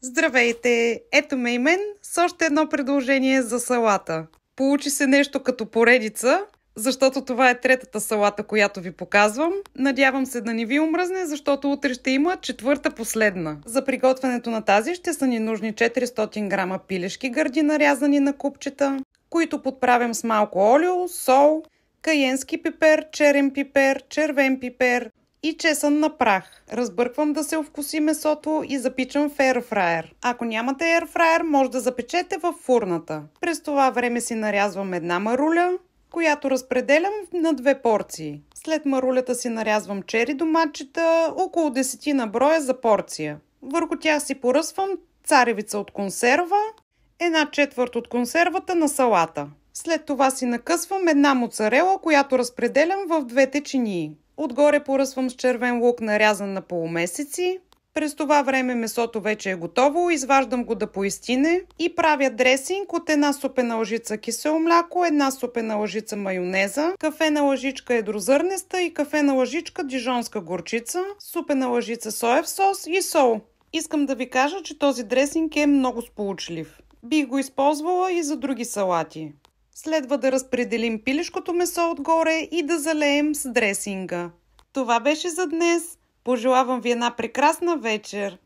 Здравейте! Ето ме и мен с още едно предложение за салата. Получи се нещо като поредица, защото това е третата салата, която ви показвам. Надявам се да не ви омръзне, защото утре ще има четвърта последна. За приготвянето на тази ще са ни нужни 400 грама пилешки гърди, нарязани на купчета, които подправям с малко олио, сол, кайенски пипер, черен пипер, червен пипер и чесън на прах. Разбърквам да се овкуси месото и запичам в ерфраер. Ако нямате ерфраер, може да запечете във фурната. През това време си нарязвам една маруля, която разпределям на 2 порции. След марулята си нарязвам чери доматчета, около 10 на броя за порция. Върху тях си поръсвам царевица от консерва, 1/4 от консервата на салата. След това си накъсвам една моцарела, която разпределям в 2 чинии. Отгоре поръсвам с червен лук, нарязан на полумесеци. През това време месото вече е готово, изваждам го да поизстине и правя дресинг от 1 супена лъжица кисело мляко, 1 супена лъжица майонеза, кафена лъжичка едрозърнеста и кафена лъжичка дижонска горчица, супена лъжица соев сос и сол. Искам да ви кажа, че този дресинг е много сполучлив. Бих го използвала и за други салати. Следва да разпределим пилешкото месо отгоре и да залеем с дресинга. Това беше за днес. Пожелавам ви една прекрасна вечер.